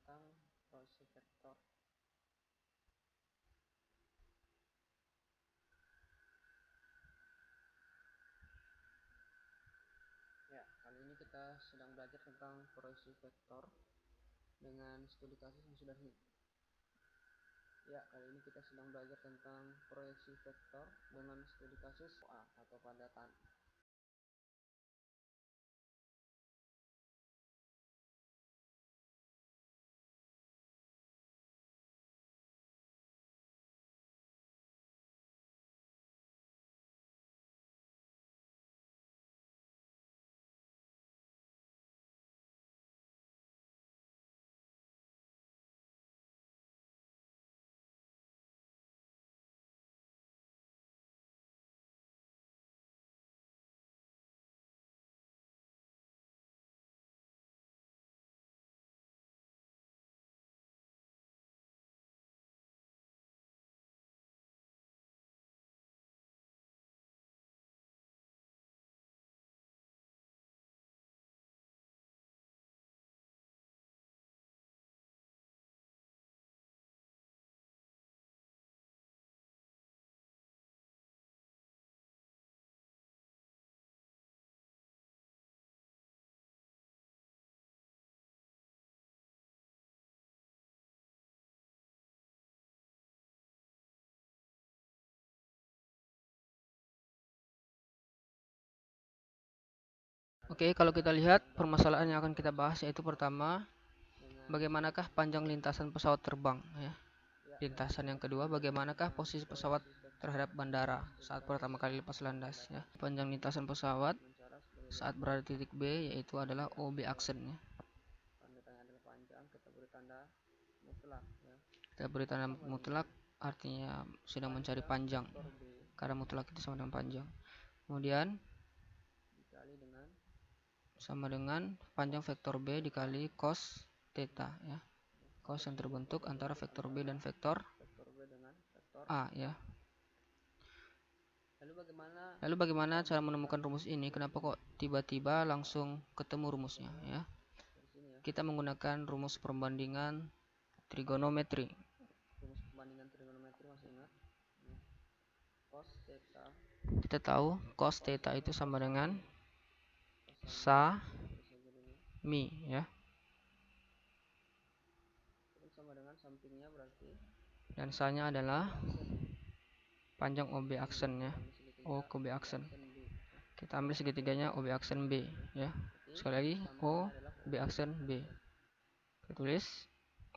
tentang proyeksi vektor. Ya, kali ini kita sedang belajar tentang proyeksi vektor dengan studi kasus yang sudah Ya, kali ini kita sedang belajar tentang proyeksi vektor dengan studi kasus A atau pada Oke, kalau kita lihat permasalahan yang akan kita bahas yaitu pertama, bagaimanakah panjang lintasan pesawat terbang ya. Lintasan yang kedua, bagaimanakah posisi pesawat terhadap bandara saat pertama kali lepas landas ya. Panjang lintasan pesawat saat berada di titik B yaitu adalah OB aksen ya. Kita beri tanda mutlak artinya sedang mencari panjang karena mutlak itu sama dengan panjang. Kemudian sama dengan panjang vektor B dikali cos theta ya. Cos yang terbentuk antara vektor B dan vektor A ya. Lalu bagaimana cara menemukan rumus ini? Kenapa kok tiba-tiba langsung ketemu rumusnya ya? Kita menggunakan rumus perbandingan trigonometri. Kita tahu cos theta itu sama dengan sa mi ya. Dan sa-nya adalah panjang OB aksen ya. OB aksen. Kita ambil segitiganya OB aksen B ya. Sekali lagi OB aksen B. Kita tulis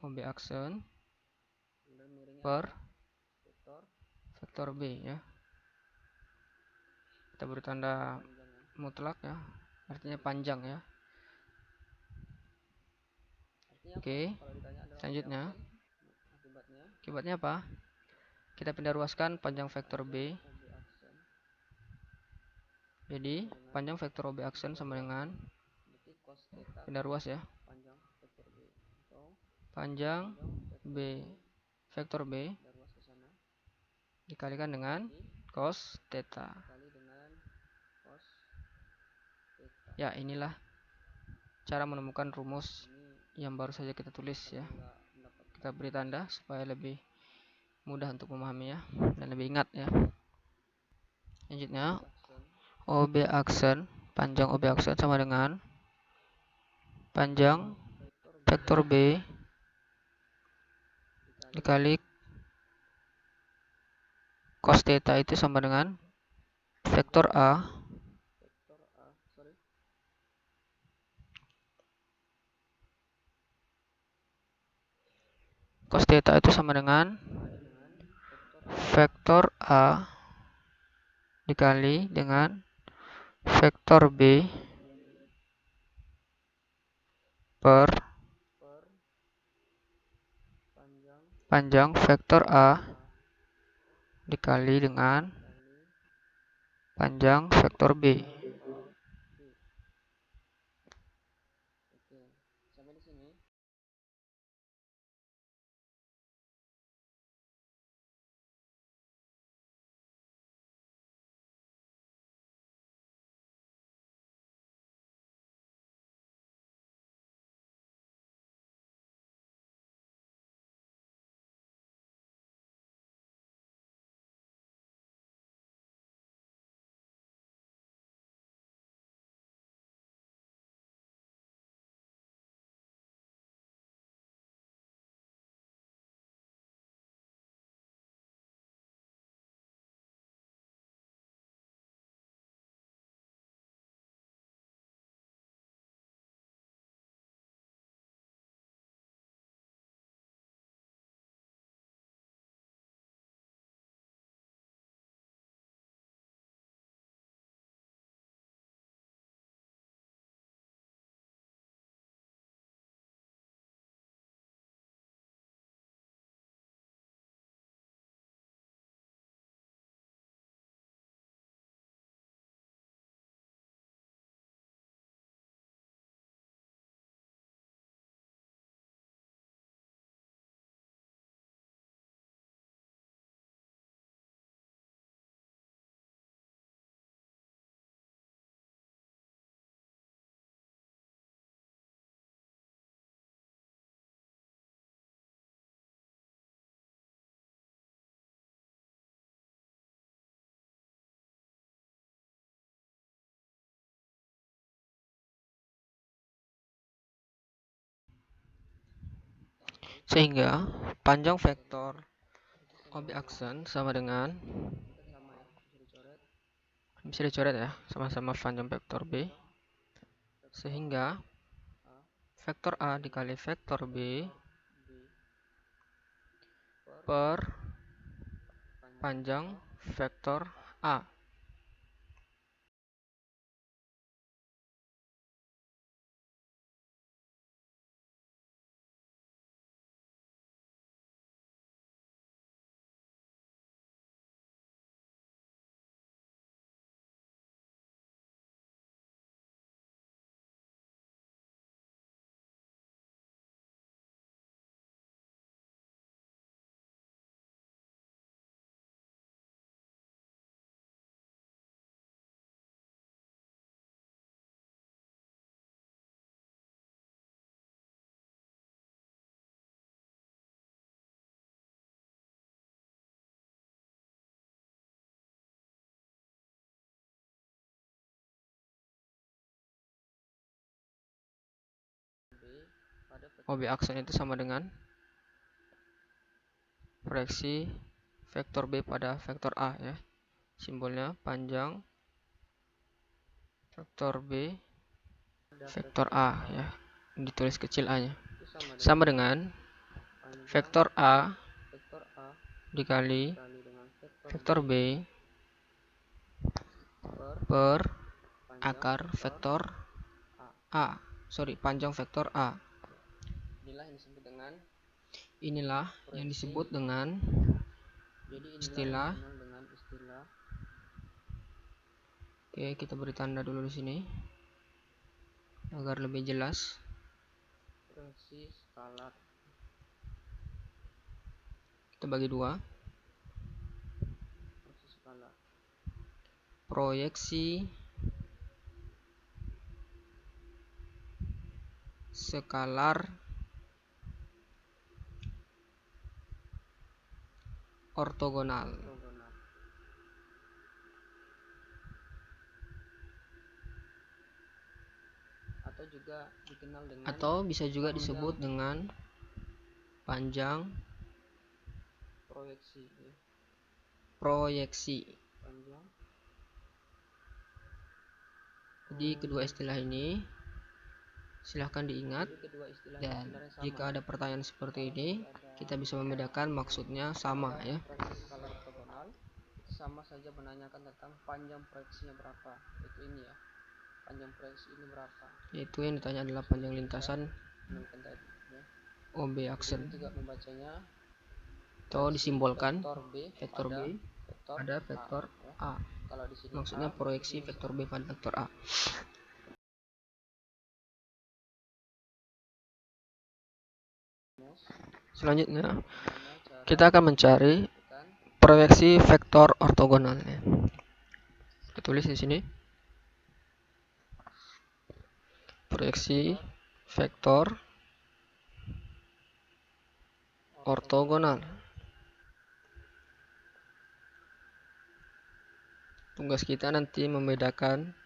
OB aksen per vektor B ya. Kita beri tanda mutlak ya. Artinya panjang ya. Oke. Selanjutnya akibatnya apa? Kita pindah ruaskan panjang vektor B. Jadi panjang vektor OB aksen sama dengan pindah ruas ya. Panjang B vektor B dikalikan dengan cos theta. Ya, inilah cara menemukan rumus yang baru saja kita tulis ya. Kita beri tanda supaya lebih mudah untuk memahami ya dan lebih ingat ya. Selanjutnya OB aksen, panjang OB aksen sama dengan panjang vektor B dikali cos theta itu sama dengan vektor A cos theta itu sama dengan vektor A dikali dengan vektor B per panjang vektor A dikali dengan panjang vektor B. Sehingga panjang vektor OB aksen sama dengan, bisa dicoret ya, sama-sama panjang vektor B, sehingga vektor A dikali vektor B per panjang vektor A. OB aksen itu sama dengan proyeksi vektor B pada vektor A ya. Simbolnya panjang vektor B vektor A ya. Ditulis kecil A-nya. Sama dengan vektor A dikali vektor B per akar vektor A. Panjang vektor A. Inilah yang disebut dengan istilah. Oke, kita beri tanda dulu di sini agar lebih jelas. Kita bagi dua. Proyeksi skalar ortogonal atau bisa juga disebut dengan panjang proyeksi. Jadi kedua istilah ini silahkan diingat, dan jika ada pertanyaan seperti ini kita bisa membedakan maksudnya sama ya. Sama saja menanyakan tentang panjang proyeksinya berapa, itu ini ya. Panjang proyeksi ini berapa? Yaitu yang ditanya adalah panjang lintasan OB aksen. Juga membacanya atau disimbolkan vektor B pada vektor A. Maksudnya proyeksi vektor B pada vektor A. Selanjutnya kita akan mencari proyeksi vektor ortogonal. Kita tulis di sini. Proyeksi vektor ortogonal. Tugas kita nanti membedakan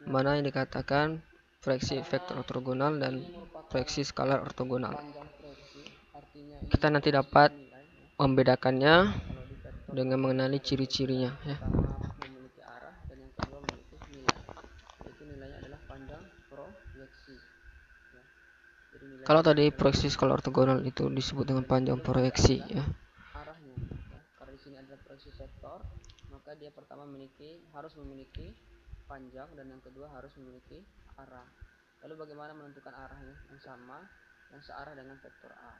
mana yang dikatakan proyeksi vektor ortogonal dan proyeksi skalar ortogonal. Kita nanti dapat membedakannya dengan mengenali ciri-cirinya ya. Kalau tadi proyeksi skalar ortogonal itu disebut dengan panjang proyeksi ya. Karena di sini adalah proyeksi vektor, maka dia pertama harus memiliki panjang, dan yang kedua harus memiliki arah. Lalu bagaimana menentukan arahnya? Yang sama, yang searah dengan vektor A.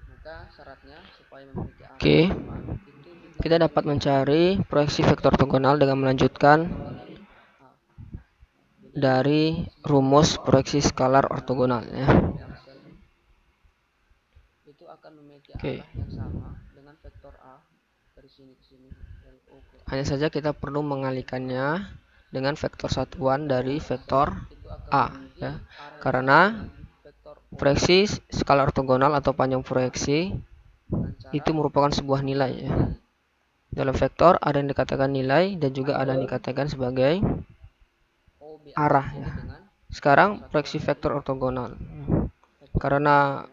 Maka syaratnya supaya memiliki arah. Oke. Kita dapat mencari proyeksi vektor ortogonal dengan melanjutkan dari rumus proyeksi skalar ortogonal ya. Itu akan memiliki arah yang sama dengan vektor A dari sini ke sini. Hanya saja kita perlu mengalihkannya dengan vektor satuan dari vektor A ya. Karena proyeksi skalar ortogonal atau panjang proyeksi itu merupakan sebuah nilai ya. Dalam vektor ada yang dikatakan nilai dan juga ada yang dikatakan sebagai arah ya. Sekarang proyeksi vektor ortogonal. karena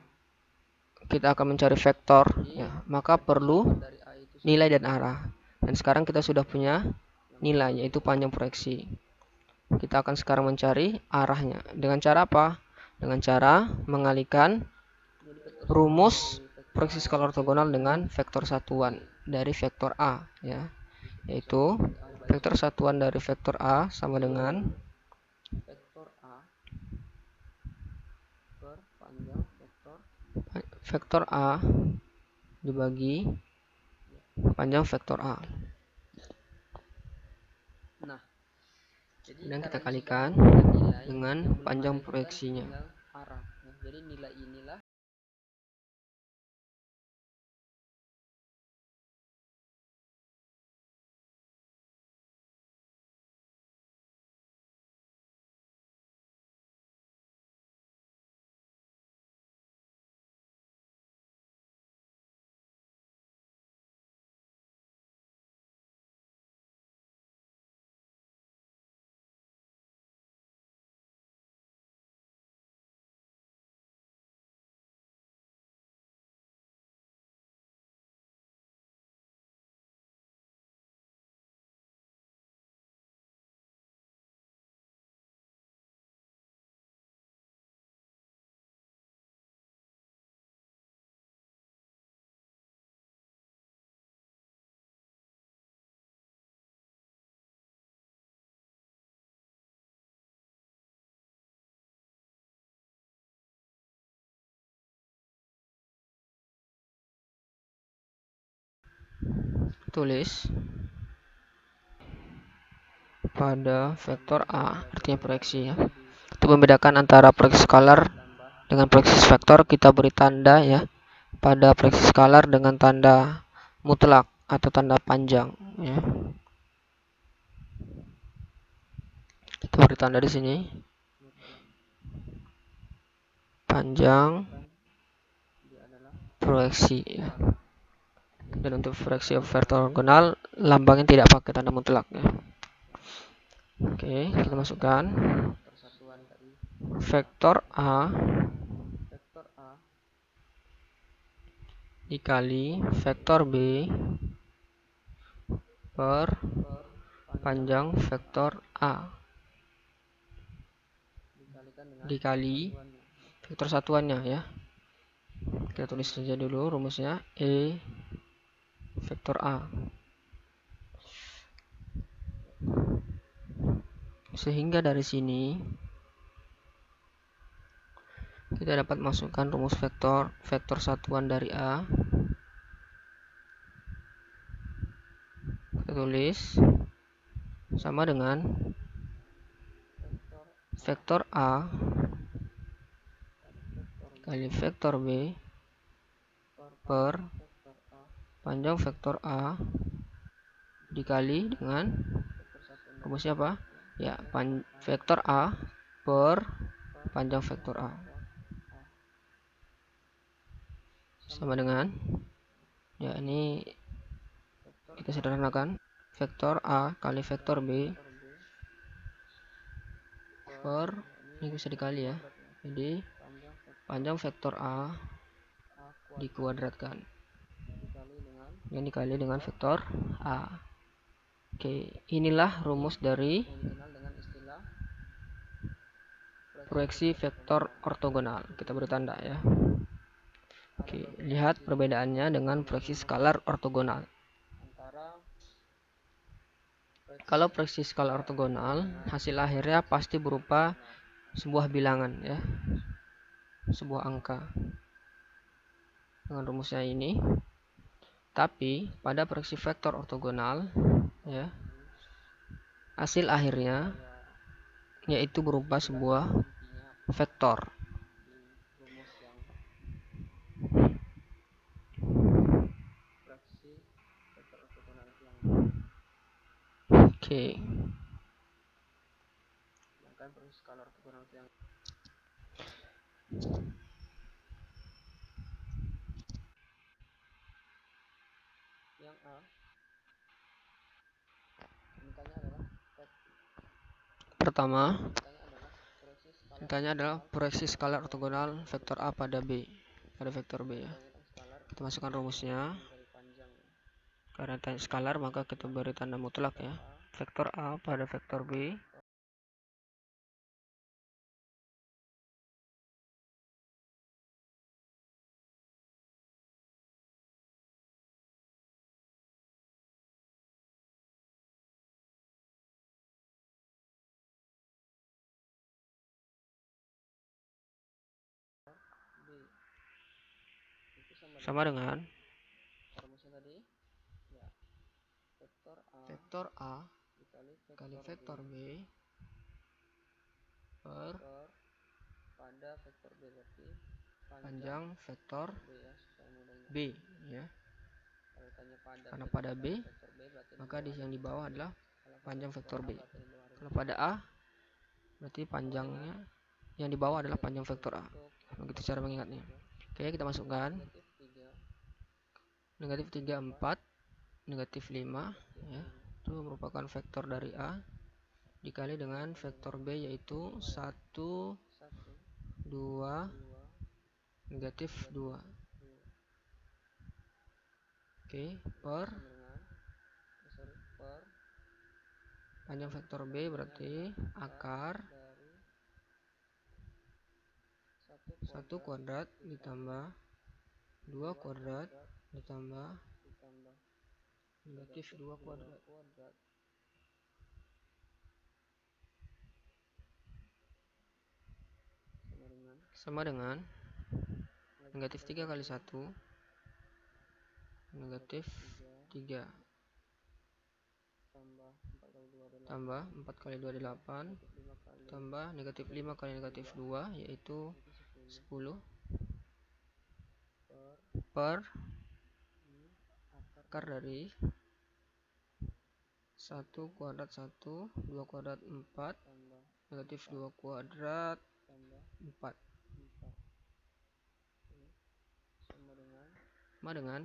kita akan mencari vektor ya, maka perlu nilai dan arah. Dan sekarang kita sudah punya nilai, yaitu panjang proyeksi. Kita akan sekarang mencari arahnya. Dengan cara apa? Dengan cara mengalihkan rumus proyeksi skala ortogonal dengan vektor satuan dari vektor A ya. Yaitu vektor satuan dari vektor A sama dengan vektor A per panjang vektor A dibagi panjang vektor A. Nah, dan kita kalikan dengan panjang proyeksinya. Jadi nilai inilah tulis pada vektor A, artinya proyeksi ya. Untuk membedakan antara proyeksi skalar dengan proyeksi vektor, kita beri tanda ya. Pada proyeksi skalar dengan tanda mutlak atau tanda panjang ya. Kita beri tanda di sini. Panjang proyeksi ya. Dan untuk proyeksi vektor ortogonal lambangnya tidak pakai tanda mutlak ya. Oke, kita masukkan vektor A dikali vektor B per panjang vektor A dikali vektor satuannya ya. Kita tulis saja dulu rumusnya, E vektor A. Sehingga dari sini kita dapat masukkan rumus vektor satuan dari A. Kita tulis sama dengan vektor A kali vektor B per panjang vektor A dikali dengan rumusnya apa? Ya, vektor A per panjang vektor A sama dengan, ya ini kita sederhanakan, vektor A kali vektor B per, ini bisa dikali ya, jadi panjang vektor A dikuadratkan yang dikali dengan vektor A. Oke, inilah rumus dari proyeksi vektor ortogonal. Kita beri tanda ya. Oke, lihat perbedaannya dengan proyeksi skalar ortogonal. Kalau proyeksi skalar ortogonal, hasil akhirnya pasti berupa sebuah bilangan ya, sebuah angka dengan rumusnya ini. Tapi pada proyeksi vektor ortogonal ya, hasil akhirnya yaitu berupa sebuah vektor. Oke. Pertama, Ditanya adalah proyeksi skalar ortogonal vektor A pada B, pada vektor B ya. Kita masukkan rumusnya. Karena tanya skalar maka kita beri tanda mutlak ya. Vektor A pada vektor B sama dengan vektor A kali vektor B per panjang vektor B ya. Karena pada B maka yang di bawah adalah panjang vektor B. Kalau pada A berarti panjangnya yang di bawah adalah panjang vektor A. Begitu cara mengingatnya. Oke, kita masukkan negatif 3, 4, negatif 5 ya. Itu merupakan vektor dari A dikali dengan vektor B yaitu 1, 2, negatif 2. Oke, per panjang vektor B berarti akar 1 kuadrat ditambah 2 kuadrat ditambah negatif 2 kuadrat sama dengan negatif 3 kali 1 negatif 3 tambah 4 kali 2 8 tambah negatif 5 kali negatif 2 yaitu 10 per akar dari 1 kuadrat 1, 2 kuadrat 4, negatif 2 kuadrat 4 sama dengan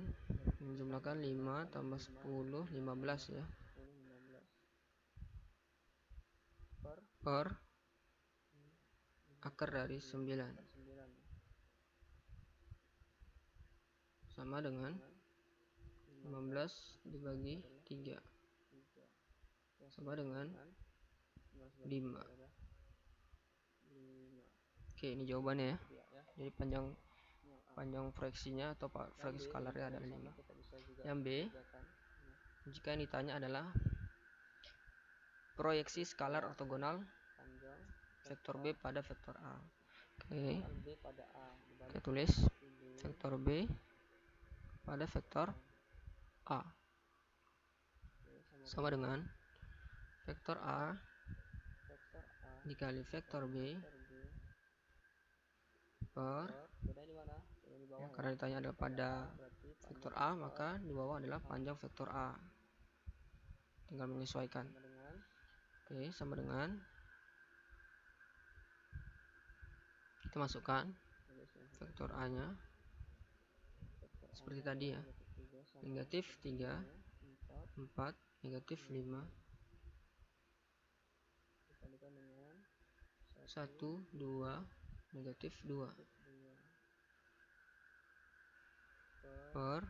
menjumlahkan 5 tambah 10, 15 ya, per akar dari 9 sama dengan 15 dibagi 3 sama dengan 5. Oke, ini jawabannya ya. Jadi panjang proyeksinya atau proyeksi skalarnya adalah 5. Yang B, jika yang ditanya adalah proyeksi skalar ortogonal vektor B pada vektor A. Oke, kita tulis vektor B pada vektor A sama dengan vektor A dikali vektor B per ya, karena ditanya adalah pada vektor A maka di bawah adalah panjang vektor A, tinggal menyesuaikan. Oke, sama dengan kita masukkan vektor A nya seperti tadi ya, negatif 3, 4, negatif 5, 1, 2, negatif 2 per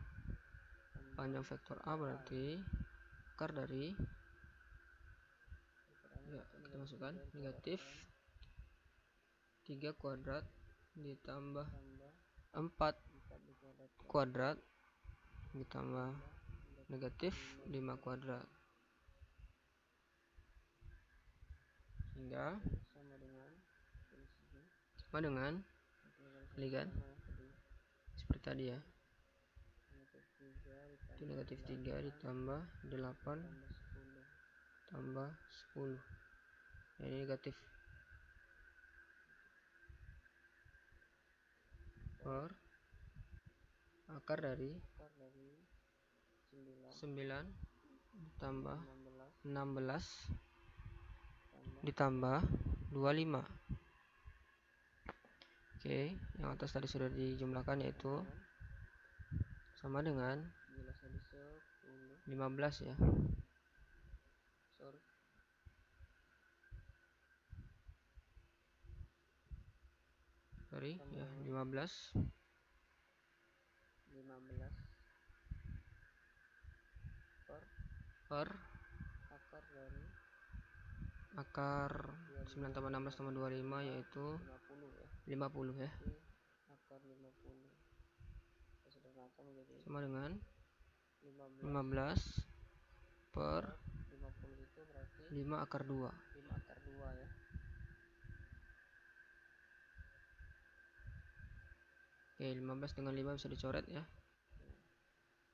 panjang vektor A berarti akar dari ya, kita masukkan negatif 3 kuadrat ditambah 4 kuadrat ditambah negatif 5 kuadrat hingga sama dengan ini kan seperti tadi ya, itu negatif 3 ditambah 8 tambah 10 ya, ini negatif per akar dari 9 ditambah 16 ditambah 25. Oke, yang atas tadi sudah dijumlahkan yaitu sama dengan 15 ya. sorry ya, 15 per akar 9 tambah 16 tambah 25 yaitu 50 ya. Sama dengan 15 per 5 akar 2. Oke, 15 dengan 5 bisa dicoret ya.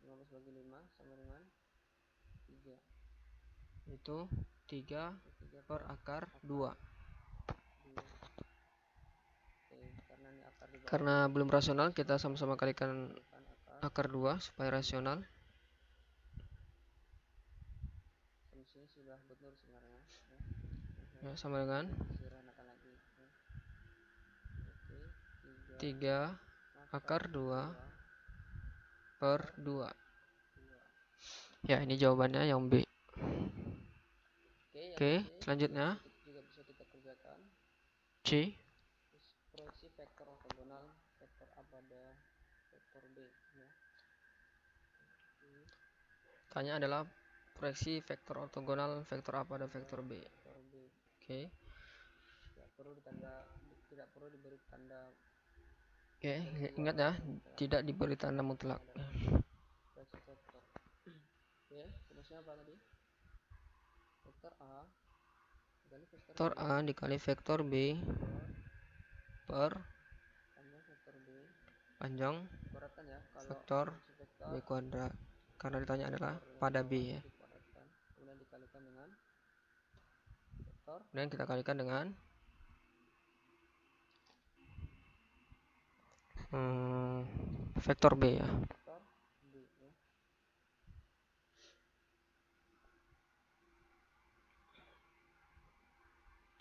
15 bagi 5 sama dengan 3. Itu 3 per akar 2. Karena belum rasional, kita sama-sama kalikan akar 2 supaya rasional. Ya, sama dengan 3 akar 2 per 2. Ya, ini jawabannya yang B. Oke, selanjutnya C. Proyeksi vektor ortogonal vektor A pada vektor B ya. Tanya adalah proyeksi vektor ortogonal vektor A pada vektor B. Oke. Tidak perlu diberi tanda. Oke, ingat ya, tidak diberi tanda mutlak. Proyeksi vektor. Oke, rumusnya apa tadi? Vektor A dikali vektor B per panjang vektor B kuadrat, karena ditanya adalah pada B ya. Kemudian kita kalikan dengan vektor B ya.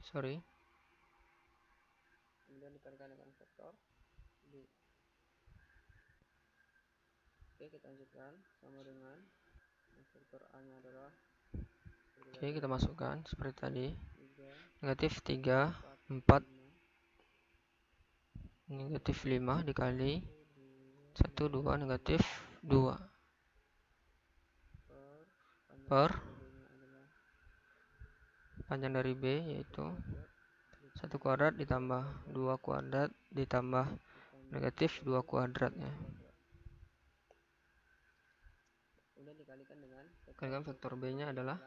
Sorry. Kemudian dikalikan dengan vektor B. Oke, kita lanjutkan sama dengan vektor A nya adalah. Oke, kita masukkan seperti tadi. Negatif 3, 4, negatif 5 dikali 1, 2, negatif 2 per panjang dari B yaitu 1 kuadrat ditambah 2 kuadrat ditambah negatif 2 kuadrat ya. Kalikan vektor B nya adalah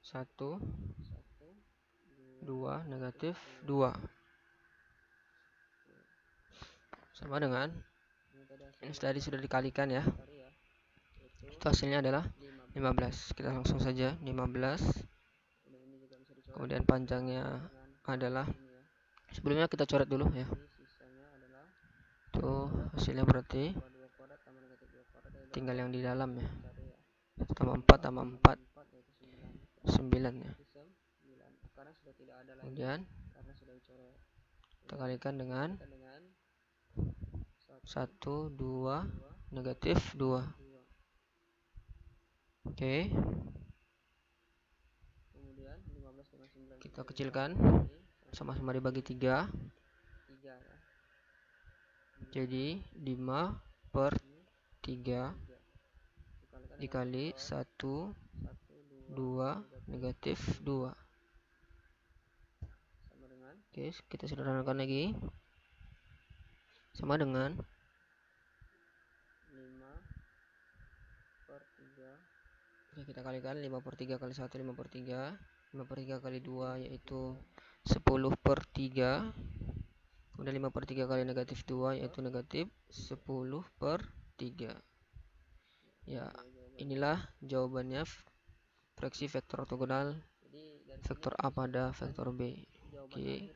1, 2, negatif 2. Sama dengan ini tadi sudah dikalikan ya. Itu hasilnya adalah 15. Kita langsung saja 15. Kemudian panjangnya adalah, sebelumnya kita coret dulu ya. Tuh hasilnya berarti tinggal yang di dalam ya. Tambah 4 tambah 4 9 ya. Kemudian kita kalikan dengan 1, 2, negatif 2. Oke. Kita kecilkan, sama-sama dibagi 3. Jadi 5 per 3 dikali 1, 2, negatif 2. Oke, kita sederhanakan lagi. Sama dengan 5 per 3. Oke, kita kalikan 5 per 3 kali 1, 5 per 3. 5 per 3 kali 2 yaitu 10 per 3. Kemudian 5 per 3 kali negatif 2 yaitu negatif 10 per 3. Ya, inilah jawabannya proyeksi vektor ortogonal vektor A pada vektor B. Oke,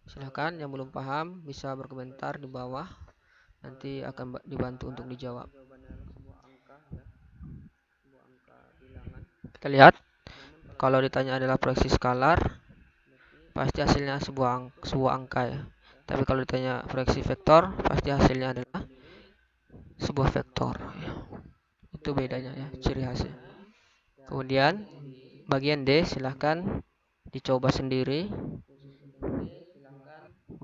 silahkan yang belum paham bisa berkomentar di bawah, nanti akan dibantu untuk dijawab. Kita lihat, kalau ditanya adalah proyeksi skalar, pasti hasilnya sebuah angka ya. Tapi kalau ditanya proyeksi vektor, pasti hasilnya adalah sebuah vektor ya. Itu bedanya ya, ciri khasnya. Kemudian bagian D silahkan dicoba sendiri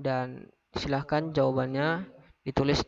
dan silahkan jawabannya ditulis